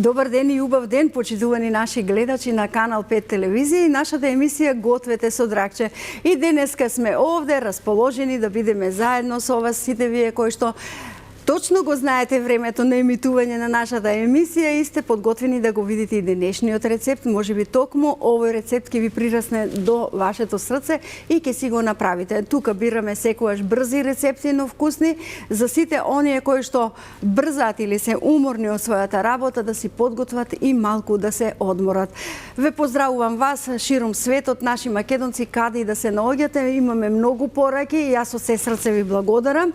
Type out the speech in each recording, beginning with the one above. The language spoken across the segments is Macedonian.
Добар ден и убав ден, почитувани наши гледачи на Канал 5 телевизија и нашата емисија Гответе со Драгче. И денеска сме овде расположени да бидеме заедно со вас сите вие кои што точно го знаете времето на емитување на нашата емисија и сте подготвени да го видите и денешниот рецепт. Можеби токму овој рецепт ќе ви прирасне до вашето срце и ќе си го направите. Тука бираме секогаш брзи рецепти, но вкусни за сите оние кои што брзаат или се уморни од својата работа да си подготват и малку да се одморат. Ве поздравувам вас широм светот, наши македонци, каде и да се наоѓате. Имаме многу пораки и јас од се срце ви благодарам.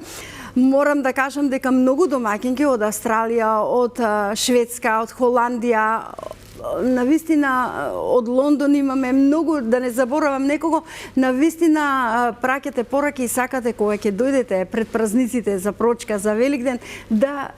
Морам да кажам дека многу домаќинки од Австралија, од Шведска, од Холандија, навистина од Лондон имаме многу, да не заборавам некого, навистина праќате пораки и сакате кога ќе дојдете пред празниците за прочка, за Великден, да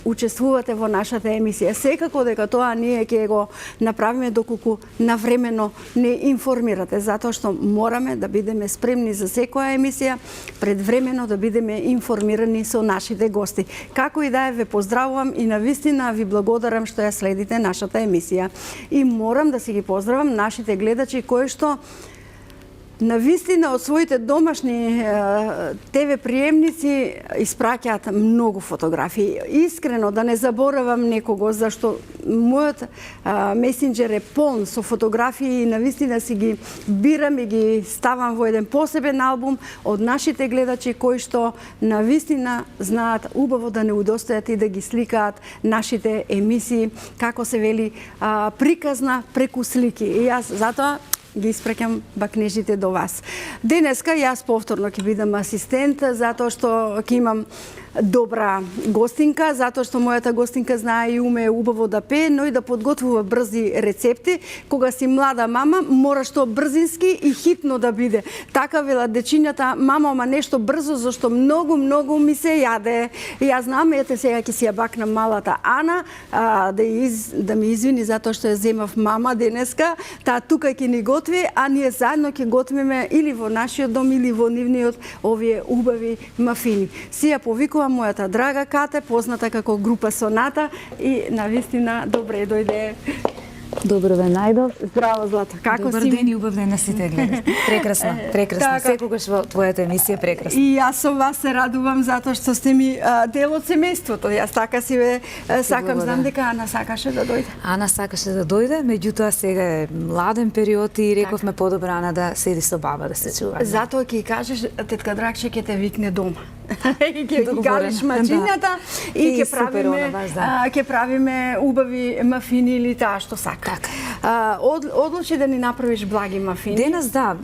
учествувате во нашата емисија. Секако дека тоа ние ќе го направиме доколку навремено не информирате, затоа што мораме да бидеме спремни за секоја емисија, предвремено да бидеме информирани со нашите гости. Како и да е, ве поздравувам и навистина ви благодарам што ја следите нашата емисија. И морам да си ги поздравам нашите гледачи кои што навистина од своите домашни ТВ приемници испраќаат многу фотографии. Искрено да не заборавам некого, зашто мојот месенџер е полн со фотографии и навистина си ги бирам и ги ставам во еден посебен албум од нашите гледачи кои што навистина знаат убаво да не удостојат и да ги сликаат нашите емисии, како се вели, приказна преку слики. И јас затоа ги испраќам бакнежите до вас. Денеска јас повторно ќе бидам асистент, затоа што ќе имам добра гостинка, затоа што мојата гостинка знае и умее убаво да пее, но и да подготвува брзи рецепти. Кога си млада мама, мора што брзински и хитно да биде. Така велат дечињата, мама, ама нешто брзо, зашто многу ми се јаде. И јас знам, ете сега ќе си ја бакнам малата Ана, да ми извини затоа што ја земав мама денеска, таа тука ќе ни готви, а ние заедно ќе готвиме или во нашиот дом, или во нивниот овие убави мафини. Си ја повикувам мојата драга Кате, позната како група Соната и навистина добре дојде. Добро ве најдов. Здраво, Злата. Како Добар си? ден и убав ден на сите гледачи. Прекрасно, прекрасно. Така. Секогаш во твојата емисија прекрасно. И јас со вас се радувам затоа што сте ми дел од семејството. Јас така си ве сакам, знам дека Ана сакаше да дојде. Ана сакаше да дојде, меѓутоа сега е младен период и рековме подобро Ана да седи со баба да се чува. Затоа ќе кажеш тетка Драгче ќе те викне дома. И ќе ги галиш мачињата и ќе правиме убави мафини или таа што сака. Така. Одлучи да ни направиш благи мафини. Денес да,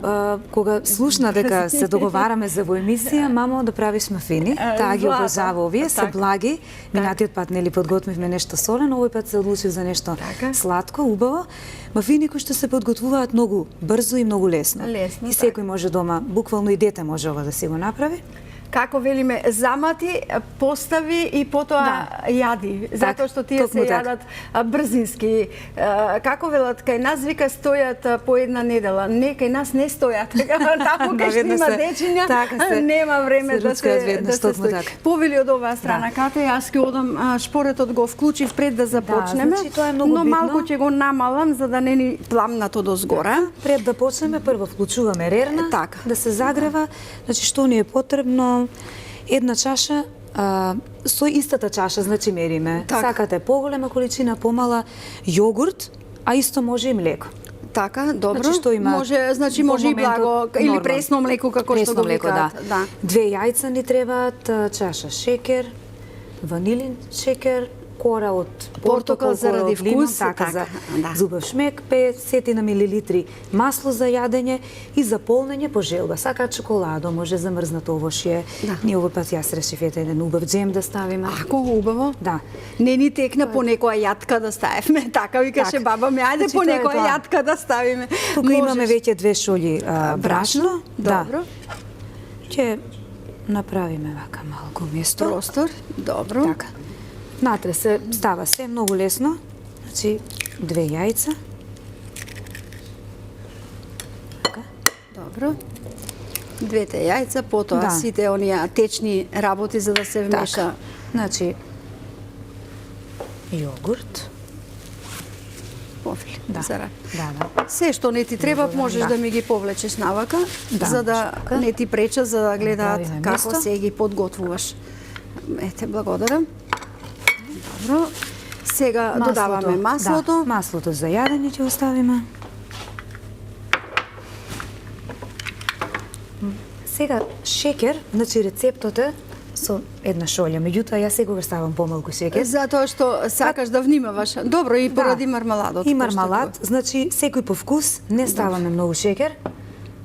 кога слушна дека се договараме за во емисија, мамо да правиш мафини, таа ги обожава овие, се благи. Минатиот пат нели подготвивме нешто солено, овој пат се одлучив за нешто сладко, убаво. Мафини кои што се подготвуваат многу брзо и многу лесно. И секој може дома, буквално и дете може ова да си го направи. Како велиме, замати, постави и потоа јади, затоа што тие се јадат брзински. Како велат, кај нас вика стојат по една недела. Не, кај нас не стојат. Таму кај што има дечиња, нема време да се стои. Повели од оваа страна, Кате, јас ќе одам, шпоретот го вклучив пред да започнеме, но малку ќе го намалам за да не ни пламнато до згора. Пред да почнеме, прво вклучуваме рерна, да се загрева. Значи, што ни е потребно? Една чаша, со истата чаша, значи мериме. Сакате поголема количина, помала јогурт, а исто може и млеко. Така, добро. Значи, што има? Може и благо, или пресно млеко, како што го викаат. Да. 2 јајца ни требаат, чаша шекер, ванилин шекер, кора од портокал заради вкус, така за зубав шмек, 50 милилитри масло за јадење и за полнење по желба. Сакаат чоколадо, може замрзнато овошје. Ние овој пат јас решив еден убав джем да ставиме. Ако убаво? Да. Не ни текна по некоја јатка да ставиме. Така викаше баба ми, ајде по некоја јатка да ставиме. Тука имаме веќе 2 шолји брашно. Добро. Ќе направиме вака малку место. Простор, добро. Така. Натре се става се многу лесно. Значи 2 јајца. Така. Добро. 2 јајца, потоа сите оние течни работи за да се вмеша. Значи јогурт. пофили. Да. За рак. Да. Се што не ти треба, можеш да ми ги повлечеш навака, за да не ти преча, за да гледаат како се ги подготвуваш. Ете, благодарам. Добро. Сега додаваме маслото. Да, маслото за јадење ќе оставиме. Сега шеќер, значи рецептот е со една шолја, меѓутоа јас секогаш ставам помалку шеќер. Затоа што сакаш да внимаваш. Добро, и поради мармаладот. И мармалад, значи секој по вкус, не ставаме многу шеќер,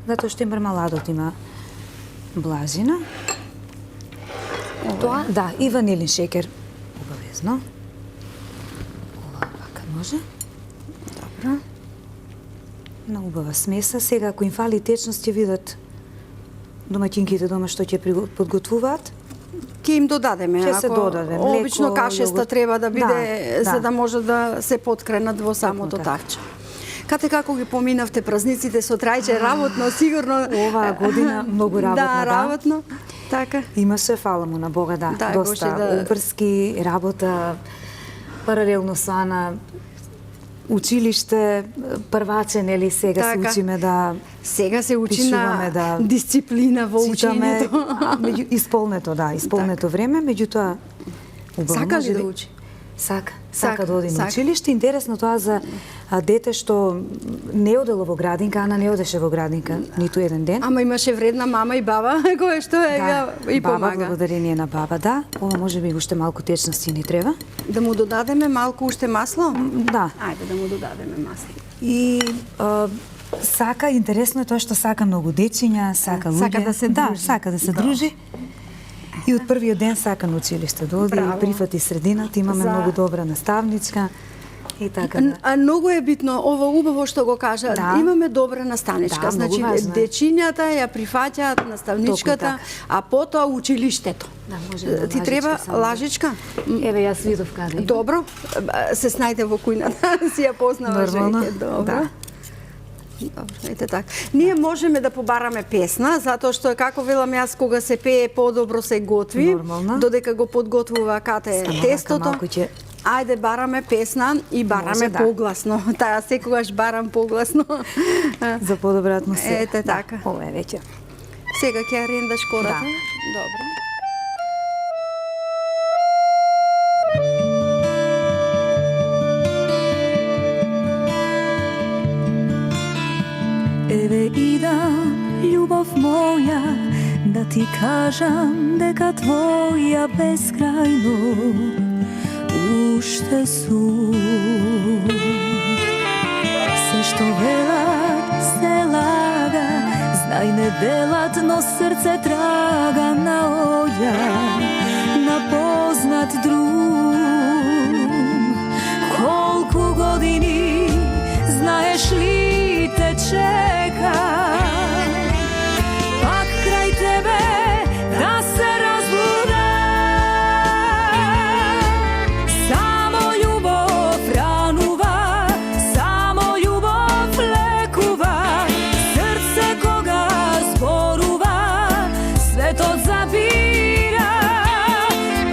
затоа што и мармаладот има блажина. Тоа, да, и ванилин шеќер, обавезно. Ова вака може. Добро. На убава смеса. Сега, ако им фали течност, ќе видат домаќинките дома што ќе подготвуваат. Ќе им додадеме. Ќе се додаде млеко, обично кашеста јогурт. треба да биде, Да, за да може да се подкренат во самото така. тавче. Кате како ги поминавте празниците со трајче, работно, сигурно. Оваа година многу работно, да. работно. Така. Имаше, фала му на Бога, да. Да, доста да. обврски, работа, паралелно со Ана, училиште, прваче, нели, сега се Така. учиме да Сега се учи пишуваме, на да дисциплина во читаме, учењето. исполнето време, меѓутоа убаво Сака може ли да учи? Сака да оди на сака. училиште. Интересно тоа за дете што не одело во градинка, Ана не одеше во градинка ниту еден ден. Ама имаше вредна мама и баба, која што и баба, помага. благодарение на баба, да. Ова може би уште малку течности ни треба. Да му додадеме малку уште масло? Да. Ајде да му додадеме масло. И сака, интересно е тоа што сака многу дечиња, сака луѓе. Сака да се Да, дружи. сака да се дружи. И од првиот ден сака на училиште да оди, Браво. прифати средината, имаме многу добра наставничка и така да. А многу е битно, ова убаво што го кажа, Да. имаме добра наставничка. Да, многу значи, важно е. дечињата ја прифаќаат наставничката, така. а потоа училиштето. Да, може да Ти лажичка треба само. лажичка? Еве јас видов каде. Добро, се снајде во кујната, си ја познаваш. Нормално, веќе, добро. да. Добро, ете така. Ние можеме да побараме песна, затоа што како велам јас, кога се пее подобро се готви, Нормално. додека го подготвува кате Само тестото. вака малку ќе- Ајде бараме песна и бараме Може, да. погласно. Таа секогаш барам погласно. За подобра атмосфера. Ете така. Ова е веќе. Сега ќе ја рендаш кората. Да. Добро. Еве идам, љубов моја, да ти кажам дека твоја безкрајно уште сум. Се што велат се лага, знај не делат, но срце трага на оѓа, на познат друг. Колку години, знаеш ли те чека, пак крај тебе да се разбуда. Само љубов ранува, само љубов лекува, срце кога зборува, светот забира.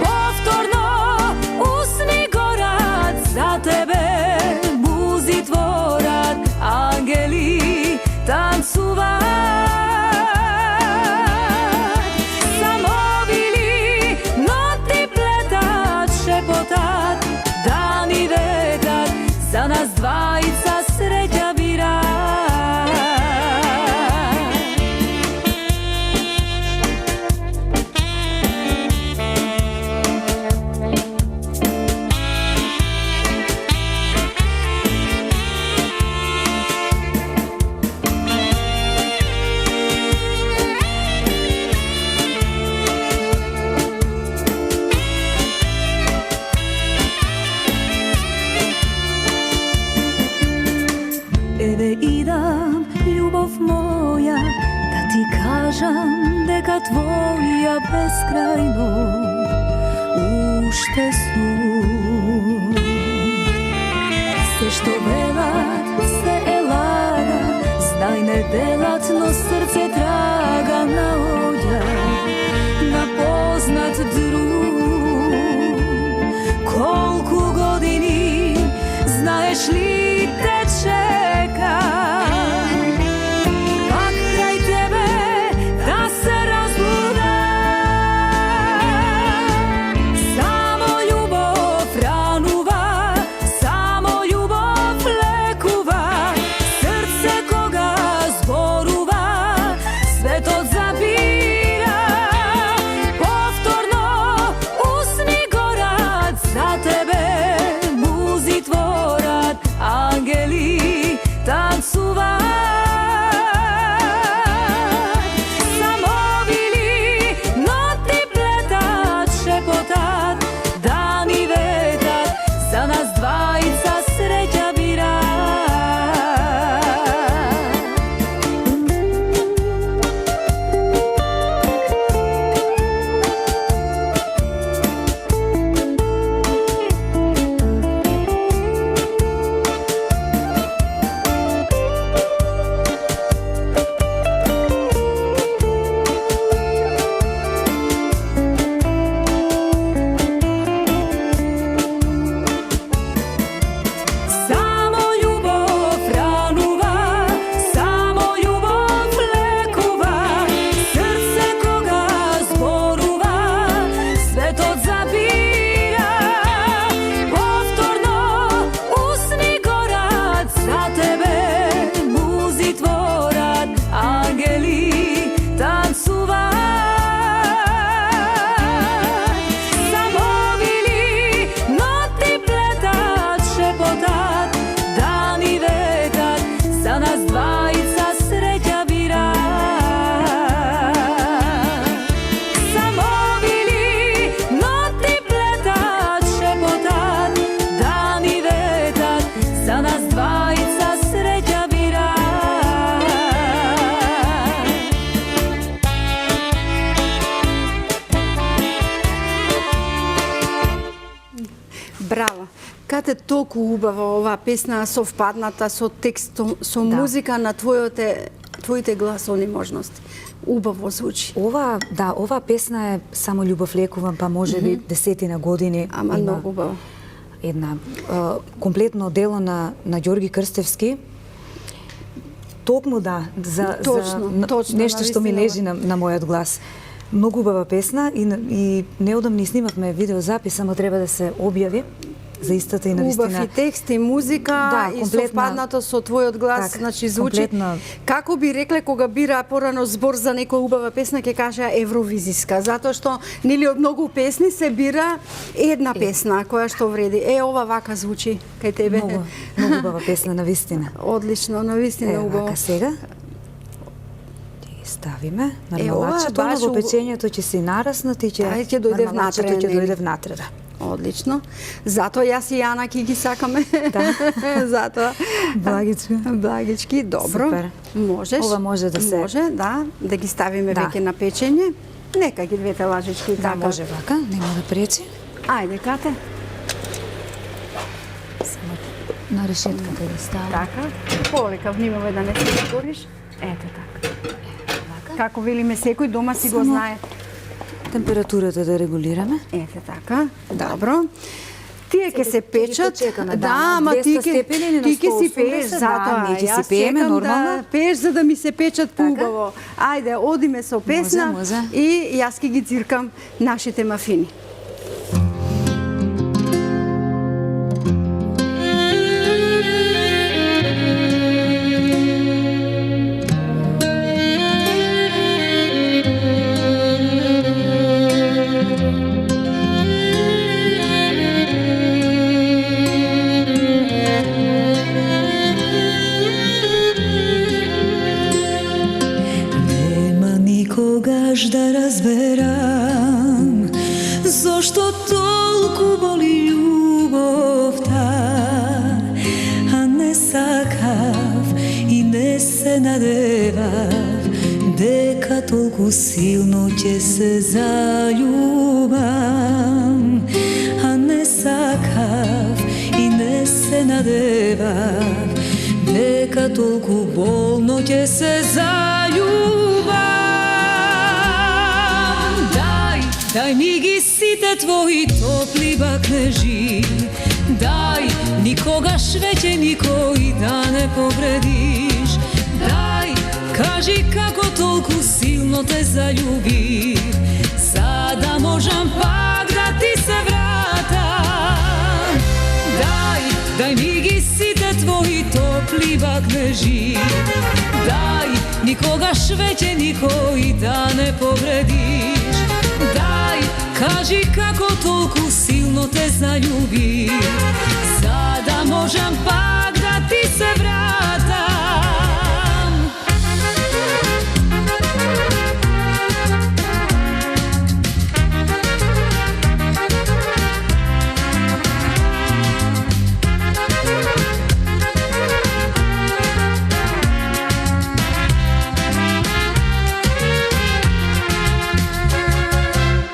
Повторно усни горат за тебе, музи творат, ангели танцуваат. Само били ноти плетат, шепотат, дани ветат, за нас двајца среќа бираат. Еве идам, љубов моја, да ти кажам дека твоја безкрајно уште сум. Се што велат се е лага, знај не делат, но срце трага на оѓа, на познат друг. Колку години, знаеш ли Знаете, толку убаво оваа песна совпадната со текст, со музика на твоите гласовни можности. Убаво звучи. Ова песна е само љубов лекува, па можеби 10 години. Ама многу убаво. Една комплетно дело на Ѓорги Крстевски. Токму за точно, нешто што ми лежи на мојот глас. Многу убава песна и неодамно снимавме видеозапис, само треба да се објави за истата и навистина. Убав и текст и музика и совпаднато со твојот глас, значи звучи. Како би рекле кога бира порано збор за некоја убава песна, ќе кажа евровизиска, затоа што нели од многу песни се бира една песна која што вреди. Ова вака звучи кај тебе. Многу убава песна навистина. Одлично, навистина убаво. Вака сега ставиме мармелачето, во печењето ќе се нараснат и ќе дојде внатре. Одлично. Затоа јас и Јана ги сакаме. Затоа. Благички, добро. Супер. Можеш. Ова може да се... Може, да ги ставиме веќе на печење. Нека ги двете лажички така. Може вака, нема да пречи. Ајде, кате. Само на решетката да ставам. Така. Полека внимавај да не се изгориш. Ете така. Како велиме, секој дома си го знае. Температурата да регулираме. Ете така, добро. Тие ќе се печат. Ама ти ќе си пееш, затоа јас чекам да пееш за да ми се печат поубаво. Ајде, одиме со песна и јас ќе ги циркам нашите мафини. Да разберам зошто толку боли љубовта, а не сакав и не се надевав дека толку силно ќе се заљубам, а не сакав и не се надевав дека толку болно ќе се заљубам. Дај ми ги сите твои топли бакнежи, дај никогаш веќе никој да не повредиш, дај кажи како толку силно те заљубив, за да можам пак да ти се вратам. Дај ми ги сите твои топли бакнежи, дај никогаш веќе никој да не повредиш, кажи како толку силно те заљубив, за да можам пак да ти се вратам.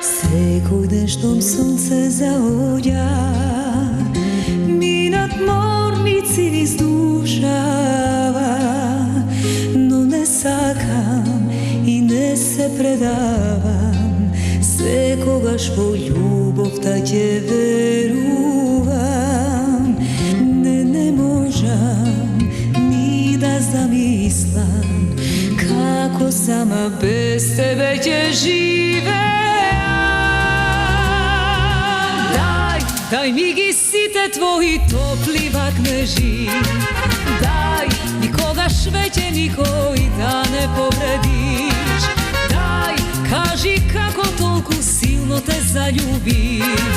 Секој ден штом сонце заоѓа, минат морници издушава, но не сакам и не се предавам, секогаш во љубовта ќе верувам. Не можам ни да замислам како сама без тебе ќе живеам. Дај ми ги сите твои топли вакнежи, дај никогаш веќе никој да не повредиш, дај кажи како толку силно те заљубив,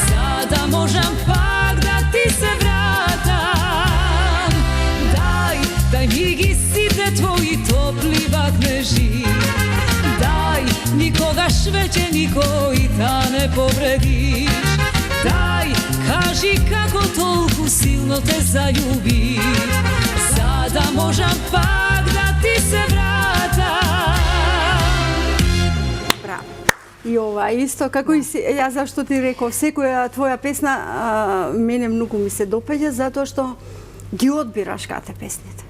за да можам пак да ти се вратам. Дај ми ги сите твои топли вакнежи, дај никогаш веќе никој да не повредиш, дај кажи како толку силно те заљубив, за да можам пак да ти се вратам. Браво. И ова тоа исто, како и јас зашто ти реков, секоја твоја песна мене многу ми се допаѓа затоа што ги одбираш кате песните.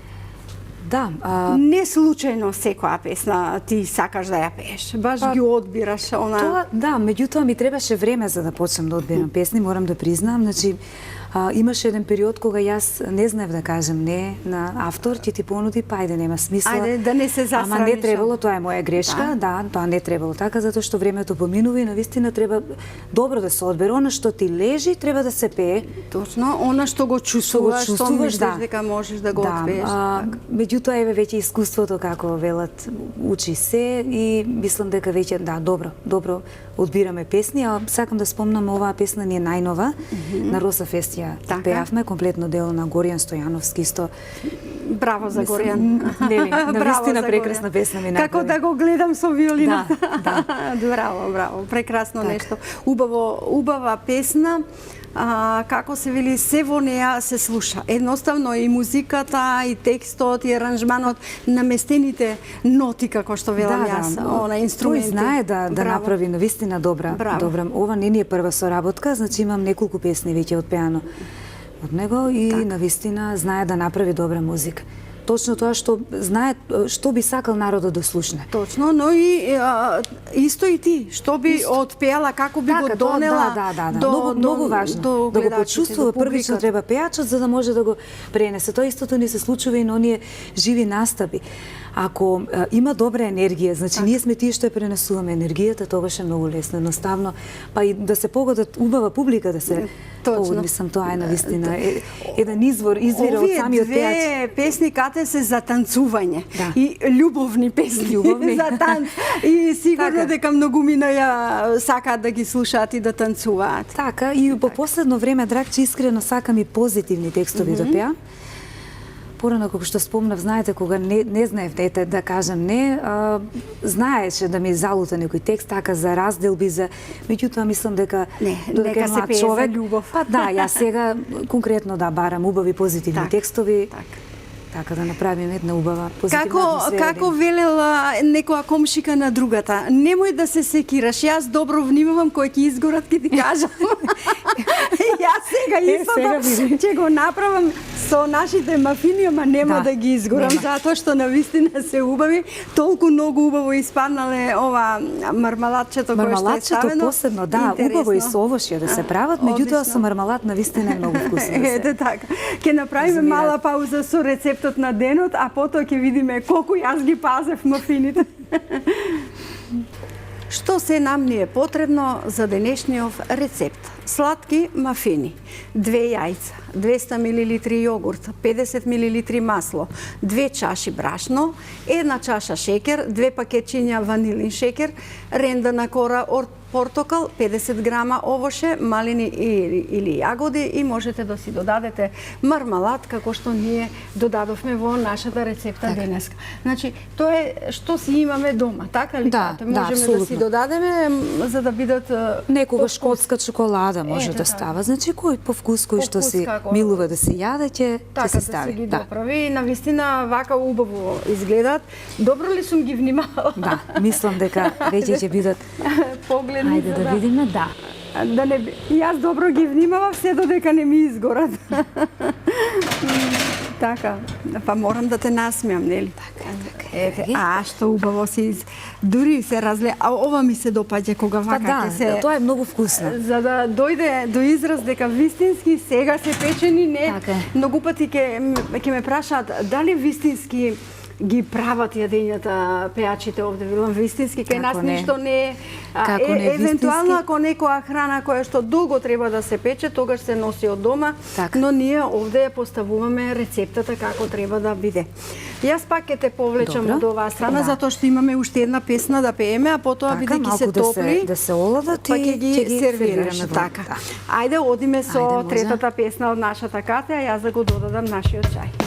Да, не случајно секоја песна ти сакаш да ја пееш. Баш ги одбираш она. Тоа, да, меѓутоа ми требаше време за да почнам да одбирам песни, морам да признам, значи имаше еден период кога јас не знаев да кажам не на автор, ќе ти понуди, па ајде нема смисла. Ајде да не се засрамиш. Ама не требало, тоа е моја грешка, да, тоа не требало така, затоа што времето поминува и навистина треба добро да се одбере. Она што ти лежи треба да се пее. Точно, она што го чувствуваш, што мислиш дека можеш да го одпееш. Меѓутоа еве веќе искуството како велат учи се и мислам дека веќе добро одбираме песни, а сакам да спомнам оваа песна ни е најнова на Роса Фест пеавме комплетно дело на Горијан Стојановски исто. Браво за Горијан. Нели, навистина прекрасна песна ми направи. Како да го гледам со виолината. Да. Браво, прекрасно нешто. Убава песна. Како се вели, се во неа се слуша. Едноставно и музиката, и текстот, и аранжманот, наместените ноти, како што велам јас, на инструменти. Тој знае да направи навистина добра. Ова не ни е прва соработка, значи имам неколку песни веќе отпеано од него и навистина знае да направи добра музика. Точно тоа што знае, што би сакал народот да слушне. Точно, но и исто и ти, што би отпеала, како би го донела. Многу важно. Да го почувствува првично треба пејачот за да може да го пренесе. Тоа истото ни се случува и на оние живи настапи. Ако има добра енергија, значи ние сме тие што ја пренесуваме енергијата, тогаш е многу лесно, едноставно, па и да се погодат убава публика да се погоди, мислам тоа е навистина еден извира од самиот пејач. Овие песни кате се за танцување и љубовни песни за танц и сигурно дека многумина ја сакаат да ги слушаат и да танцуваат. Така и по последно време Драгче искрено сакам и позитивни текстови да пеам. Порано, како што спомнав, знаете, кога не знаев дете да кажам не, знаеше да ми залута некој текст, така за разделби, меѓутоа мислам дека нека се пее за љубов. Па да, јас сега конкретно барам убави позитивни текстови. Така да направиме една убава позитивна атмосфера. Како велела некоја комшика на другата, немој да се секираш, јас добро внимавам кој ќе изгорат, ќе ти кажам. Јас сега истото ќе го направам со нашите мафини, ама нема да ги изгорам, затоа што навистина се убави, толку многу убаво испаднале ова мармалатчето кое што е ставено. Мармалатчето посебно, убаво и со овошје да се прават, меѓутоа со мармалат навистина е многу вкусно. Ете така. Ќе направиме мала пауза со рецептот на денот, а потоа ќе видиме колку јас ги пазев мафините. Што се нам ни е потребно за денешниот рецепт? Сладки мафини, 2 јајца, 200 мл јогурт, 50 мл масло, 2 чаши брашно, 1 чаша шеќер, 2 пакетчиња ванилин шеќер, рендана кора од портокал, 50 грама овоше, малини или јагоди и можете да си додадете мармалад како што ние додадовме во нашата рецепта денеска. Значи, тоа е што си имаме дома, така ли? Можеме да си додадеме за да бидат некогаш шкотска чоколада може да става. Значи кој по вкус кој што си милува да се јаде ќе се стави. Така да се ги доправи. Навистина вака убаво изгледаат. Добро ли сум ги внимавала? Да, мислам дека веќе ќе бидат. Ајде да видиме, да. Јас добро ги внимавав се додека не ми изгорат. Така, па морам да те насмеам, нели? Така. Што убаво си дури се разле. А ова ми се допаѓа кога вака ќе се. Тоа е многу вкусно. За да дојде до израз дека вистински сега се печени не. Многу пати ќе ме прашаат дали вистински ги прават јадењата пејачите овде, велам вистински, кај нас ништо не е. Евентуално ако некоја храна која што долго треба да се пече, тогаш се носи од дома, но ние овде ја поставуваме рецептата како треба да биде. Јас пак ќе те повлечам од оваа страна, затоа што имаме уште една песна да пееме, а потоа бидејќи се топли, да се оладат па ќе ги сервираме. Така. Ајде, одиме со третата песна од нашата кате, а јас да го додадам нашиот чај.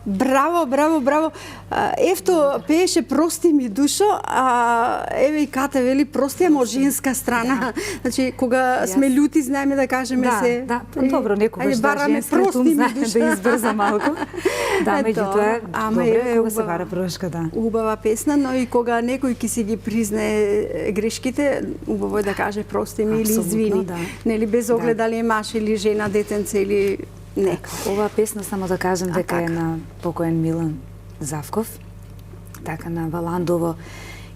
Браво, браво, браво. Ефто пееше прости ми душо, а еве и Кате вели прости, ама од женска страна. Значи кога сме љути знаеме да кажеме се. Да, добро, некогаш да женското знаеме да избрза малку. Да, меѓутоа, добро е кога се бара прошка, да. Убава песна, но и кога некој ќе си ги признае грешките, убаво е да каже прости ми или извини. Нели без оглед дали е маж или жена, детенце или не. Оваа песна само да кажем дека е на покоен Милан Завков, така на Валандово,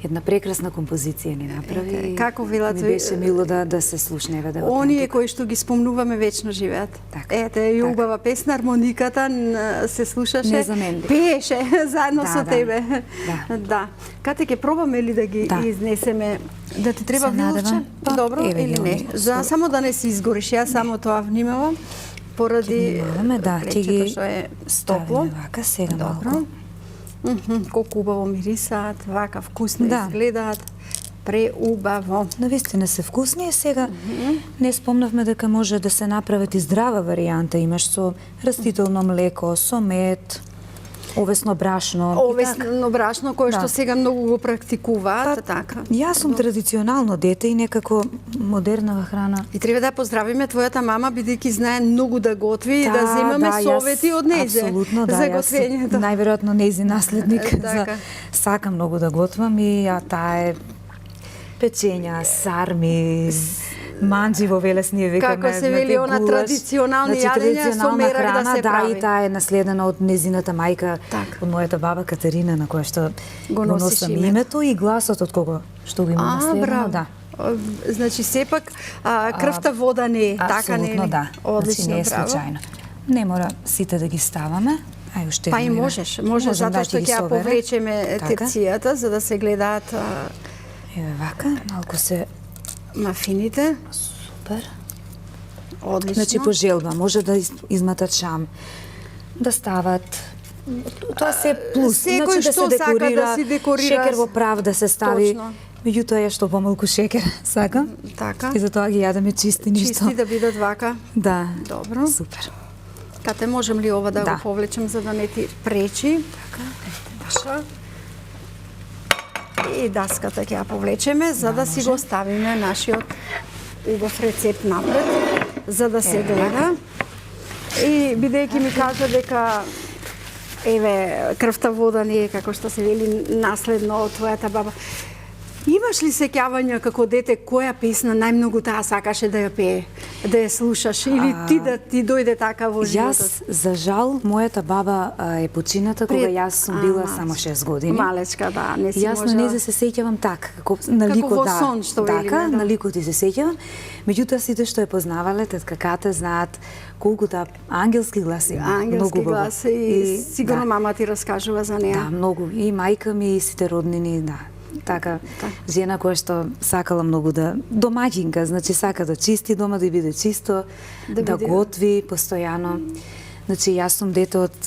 една прекрасна композиција ни направи. Како велат, ми беше мило да се слушне, да го оние кои што ги спомнуваме вечно живеат. Ете, и убава песна, армониката се слушаше. Не за мен. Пееше заедно со тебе. Да. Кате ќе пробаме ли да ги изнесеме? Да ти треба вилче? Добро или не? За само да не се изгориш, јас само тоа внимавам. Поради лечето што е топло. Вака сега малку. Колку убаво мирисаат, вака вкусно изгледаат. Преубаво. Навистина се вкусни. Сега не спомнавме дека може да се направат и здрава варијанта. Имаш со растително млеко, со мед, овесно брашно. Овесно брашно, кое што сега многу го практикуваат, така. Јас сум традиционално дете и некако модернава храна. И треба да поздравиме твојата мама, бидејќи знае многу да готви и да земаме совети од нејзе. Апсолутно, да, за готвењето. Најверојатно нејзи наследник. Сакам многу да готвам и таа е печења, сарми, манџи во Велес ние викаме. Како се вели она традиционални јадења со мерак да се прави. Да, и таа е наследена од незината мајка, од мојата баба Катерина, на која што го носам името и гласот од кого што го има наследено, да. Значи сепак крвта вода не е, така не е. Апсолутно да. Одлично, не е случајно. Не мора сите да ги ставаме. Ај уште. Па и можеш затоа што ќе ја повлечеме тепцијата за да се гледаат. Еве вака, малку се мафините. Супер. Одлично. Значи по желба, може да изматат шам, да стават. Тоа се плюс, секој значи што сака да си декорира. Шекер во прав да се стави. Точно. Меѓутоа ја што помалку шекер сакам. Така. И затоа ги јадеме чисти ништо. Чисти да бидат вака. Да. Добро. Супер. Кате можем ли ова да го повлечем за да не ти пречи? Така. Баша. И даската ќе ја повлечеме за да си го ставиме нашиот убав рецепт напред за да се гледа. И бидејќи ми кажа дека еве крвта вода не е како што се вели наследно од твојата баба. Имаш ли сеќавања како дете која песна најмногу таа сакаше да ја пее, да ја слушаш или ти да ти дојде така во животот? Јас за жал мојата баба е почината кога јас сум била само 6 години. Малечка, да, не си јас можела. на нејзе се сеќавам така, како на ликот во сон, што велиме, така, на ликот и се сеќавам. Меѓутоа сите што ја познавале, тетка Кате знаат колку таа ангелски глас има. Ангелски глас и сигурно мама ти раскажува за неа. Да, многу. И мајка ми и сите роднини, да. Така, жена која што сакала многу да домаќинка, значи сака да чисти дома, да биде чисто, да готви постојано. Значи јас сум дете од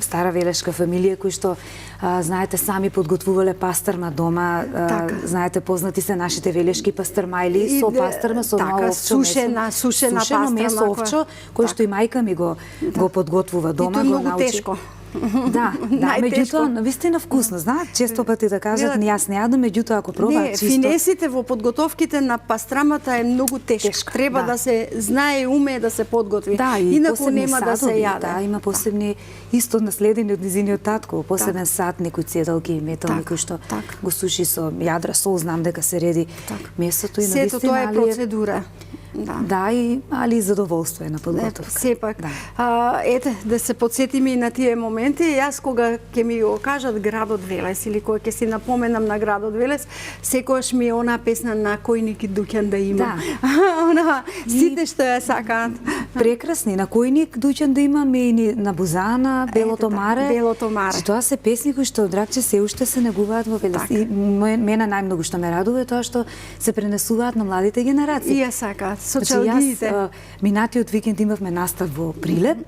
стара велешка фамилија кои што знаете сами подготвувале пастрма дома, знаете познати се нашите велешки пастрмајли со пастрма со ново овчо сушено месо овчо кој што и мајка ми го подготвува дома, го научи. Многу тешко. Да, меѓутоа навистина вкусно, знаат, често пати да кажат, јас не јадам, меѓутоа ако пробаат чисто. Финесите во подготовките на пастрамата е многу тешко. Треба да се знае и умее да се подготви. Да, и инаку нема да се јаде. Да, има посебни исто наследени од низиниот татко, посебен сад, некои цедалки и метални кои што го суши со јадра, сол, знам дека се реди месото и навистина. Сето тоа е процедура. Да, али и задоволство е на подготовка. Сепак. Ете, да се подсетиме и на тие моменти. Јас кога ќе ми го кажат градот Велес или кога ќе си напоменам на градот Велес, секогаш ми е она песна на Којник и Дуќан да има. Она сите што ја сакаат. Прекрасни, на Којник Дуќан да имаме и на Бузана, Белото маре. Белото маре. Тоа се песни кои што драгче се уште се негуваат во Велес. И мене најмногу што ме радува е тоа што се пренесуваат на младите генерации. И ја сакаат. Значи, јас минатиот викенд имавме настав во Прилеп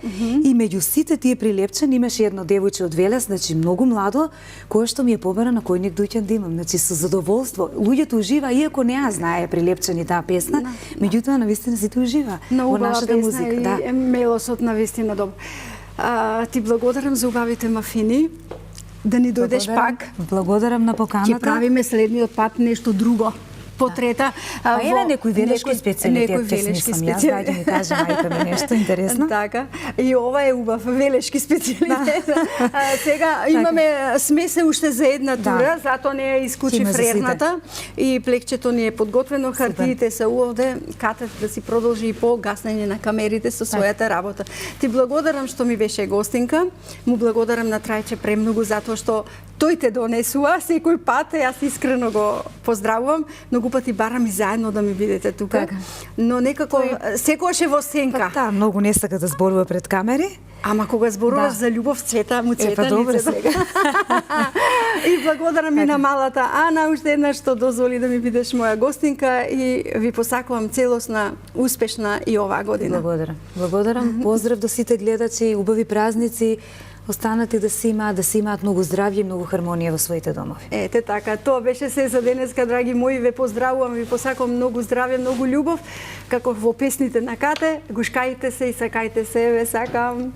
и меѓу сите тие прилепчани имаше едно девојче од Велес, значи многу младо, кое што ми е побара на Којник Дуќан да имам. Значи со задоволство. Луѓето ужива иако не ја знае прилепчани таа песна, меѓутоа навистина сите ужива во нашата музика. И мелосот навистина добро. Ти благодарам за убавите мафини. Да ни дојдеш пак. Благодарам на поканата. Ќе правиме следниот пат нешто друго. Потрета. Еве некој велешки специјалитет, велешки јас да ми кажа мајка ми нешто интересно. Така. И ова е убав велешки специјалитет. Сега имаме смесе уште за една тура, затоа не ја исклучи фрерната и плекчето ни е подготвено, хартиите се овде, катет да си продолжи и по гаснење на камерите со својата работа. Ти благодарам што ми беше гостинка. Му благодарам на Трајче премногу затоа што тој те донесува секој пат, јас искрено го поздравувам. Многу пати барам и заедно да ми бидете тука. Така. Но некако секогаш е во сенка. Да, многу не сака да зборува пред камери. Ама кога зборуваш за љубов, цвета му цвета добро сега. И благодарам и на малата Ана уште еднаш што дозволи да ми бидеш моја гостинка и ви посакувам целосна, успешна и оваа година. Благодарам. Благодарам. Поздрав до сите гледачи, убави празници. Останати да си имаат многу здравје и многу хармонија во своите домови. Ете така, тоа беше се за денеска, драги мои, ве поздравувам, ви посакувам многу здравје, многу љубов, како во песните на Кате, гушкајте се и сакајте се, ве сакам.